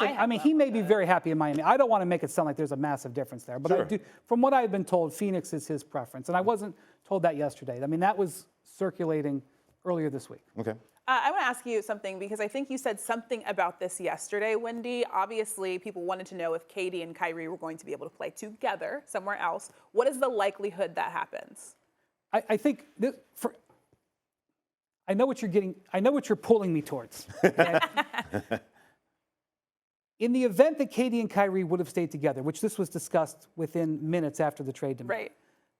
I mean, he may be very happy in Miami. I don't want to make it sound like there's a massive difference there, but I do, from what I've been told, Phoenix is his preference, and I wasn't told that yesterday. I mean, that was circulating earlier this week. Okay. I want to ask you something because I think you said something about this yesterday, Wendy. Obviously, people wanted to know if KD and Kyrie were going to be able to play together somewhere else. What is the likelihood that happens? I think I know what you're getting. I know what you're pulling me towards. Okay? In the event that KD and Kyrie would have stayed together, which this was discussed within minutes after the trade demand, Right.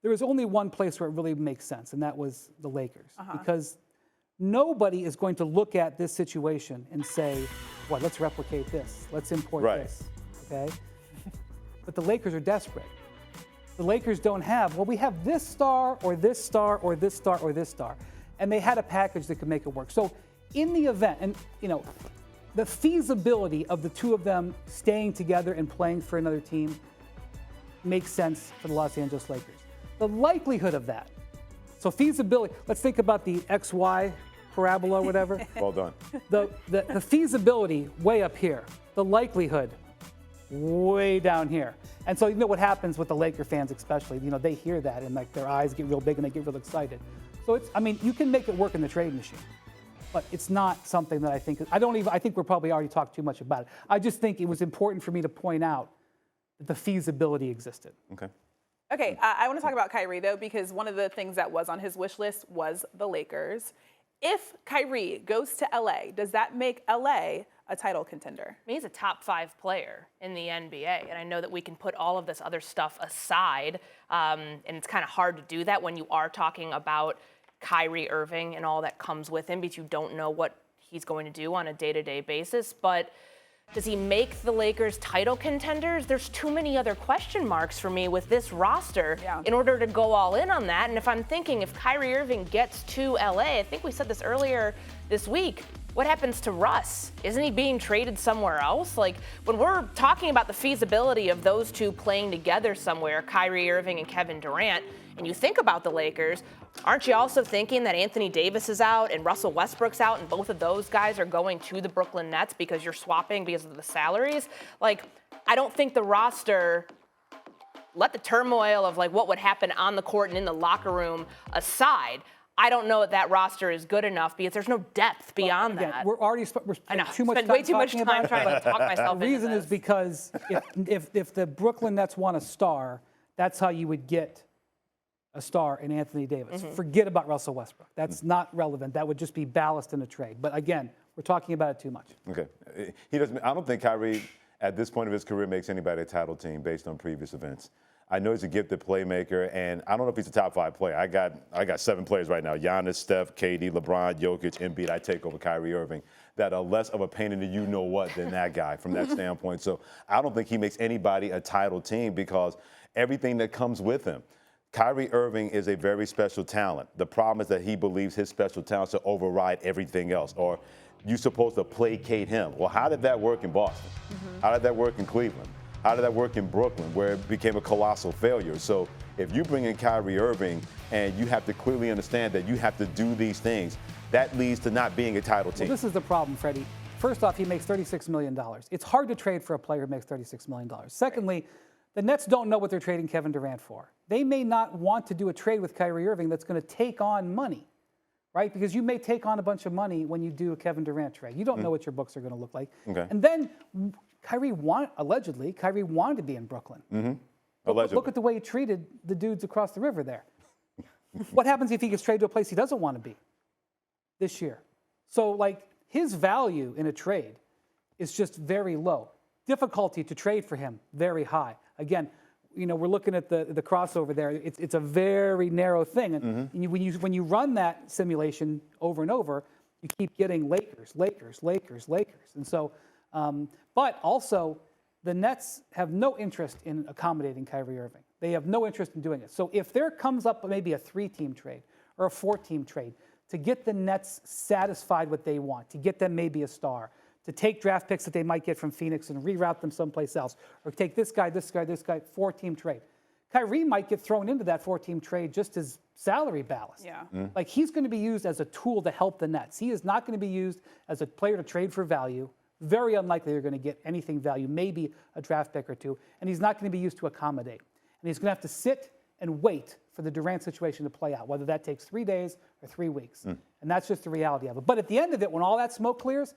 there was only one place where it really makes sense, and that was the Lakers. Because nobody is going to look at this situation and say, well, let's replicate this. Let's import this. Okay? But the Lakers are desperate. The Lakers don't have, well, we have this star or this star or this star or this star. And they had a package that could make it work. So in the event, and the feasibility of the two of them staying together and playing for another team makes sense for the Los Angeles Lakers. The likelihood of that, so feasibility, let's think about the XY parabola or whatever. Well done. The feasibility way up here, the likelihood way down here. And so you know what happens with the Laker fans especially, they hear that and like their eyes get real big and they get real excited. So you can make it work in the trade machine, but it's not something that I think we're probably already talked too much about it. I just think it was important for me to point out that the feasibility existed. Okay. Okay, I want to talk about Kyrie, though, because one of the things that was on his wish list was the Lakers. If Kyrie goes to LA, does that make LA a title contender? I mean, he's a top 5 player in the NBA, and I know that we can put all of this other stuff aside, and it's kind of hard to do that when you are talking about Kyrie Irving and all that comes with him because you don't know what he's going to do on a day-to-day basis. But does he make the Lakers title contenders? There's too many other question marks for me with this roster in order to go all in on that. And if I'm thinking if Kyrie Irving gets to LA, I think we said this earlier this week, what happens to Russ? Isn't he being traded somewhere else? Like, when we're talking about the feasibility of those two playing together somewhere, Kyrie Irving and Kevin Durant, and you think about the Lakers, aren't you also thinking that Anthony Davis is out and Russell Westbrook's out and both of those guys are going to the Brooklyn Nets because you're swapping because of the salaries? Like, I don't think the roster, let the turmoil of like what would happen on the court and in the locker room aside, I don't know that that roster is good enough because there's no depth beyond that. We're already we're spending too much time way too much talking time about trying to talk myself The reason into is this. because if the Brooklyn Nets want a star, that's how you would get a star in Anthony Davis. Forget about Russell Westbrook. That's not relevant. That would just be ballast in a trade. But again, we're talking about it too much. Okay. He doesn't. I don't think Kyrie, at this point of his career, makes anybody a title team based on previous events. I know he's a gifted playmaker, and I don't know if he's a top 5 player. I got 7 players right now: Giannis, Steph, KD, LeBron, Jokic, Embiid. I take over Kyrie Irving, that are less of a pain in the you-know-what than that guy from that standpoint. So I don't think he makes anybody a title team because everything that comes with him. Kyrie Irving is a very special talent. The problem is that he believes his special talents to override everything else, or you're supposed to placate him. Well, how did that work in Boston? How did that work in Cleveland? How did that work in Brooklyn, where it became a colossal failure? So if you bring in Kyrie Irving and you have to clearly understand that you have to do these things, that leads to not being a title team. Well, this is the problem, Freddie. First off, he makes $36 million. It's hard to trade for a player who makes $36 million. Secondly, the Nets don't know what they're trading Kevin Durant for. They may not want to do a trade with Kyrie Irving that's going to take on money, right? Because you may take on a bunch of money when you do a Kevin Durant trade. You don't know what your books are going to look like. Okay. And then Kyrie wanted to be in Brooklyn. Allegedly. Look at the way he treated the dudes across the river there. What happens if he gets traded to a place he doesn't want to be this year? So, like, his value in a trade is just very low. Difficulty to trade for him, very high. Again, we're looking at the crossover there. It's a very narrow thing. And when you run that simulation over and over, you keep getting Lakers. And so, but also, the Nets have no interest in accommodating Kyrie Irving. They have no interest in doing it. So if there comes up maybe a 3-team trade or a 4-team trade to get the Nets satisfied what they want, to get them maybe a star, to take draft picks that they might get from Phoenix and reroute them someplace else, or take this guy, 4-team trade. Kyrie might get thrown into that 4-team trade just as salary ballast. Yeah. Like, he's going to be used as a tool to help the Nets. He is not going to be used as a player to trade for value very unlikely they're going to get anything value, maybe a draft pick or two, and he's not going to be used to accommodate. And he's going to have to sit and wait for the Durant situation to play out, whether that takes 3 days or 3 weeks. And that's just the reality of it. But at the end of it, when all that smoke clears,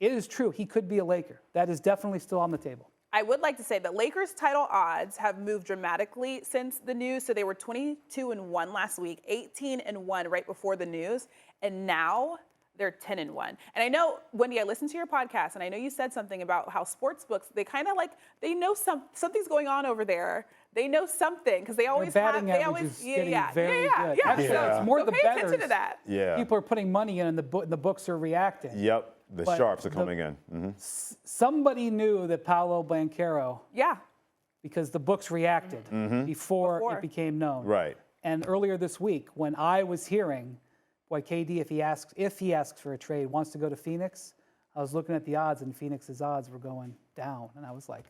it is true. He could be a Laker. That is definitely still on the table. I would like to say that Lakers title odds have moved dramatically since the news. So they were 22-1 last week, 18-1 right before the news, and now they're 10-1. And I know, Wendy, I listened to your podcast, and I know you said something about how sports books, they kind of like, they know something's going on over there. They know something because they always Their have. batting They average always, is getting very good. Yeah. So it's more So the pay attention bettors. to that. Yeah. People are putting money in, and the books are reacting. Yep. The But sharps are coming in. Somebody knew that Paolo Banchero, Yeah. because the books reacted before it became known. Right. And earlier this week, when I was hearing, boy, KD, if he asks for a trade, wants to go to Phoenix, I was looking at the odds, and Phoenix's odds were going down, and I was like,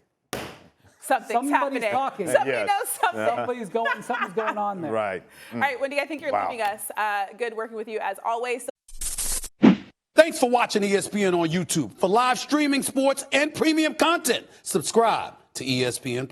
Something's somebody's happening. talking. Somebody Yes. knows something. something's going on there. Right. All right, Wendy, I think you're Wow. leaving us. Good working with you as always. Thanks for watching ESPN on YouTube. For live streaming, sports, and premium content, subscribe to ESPN+.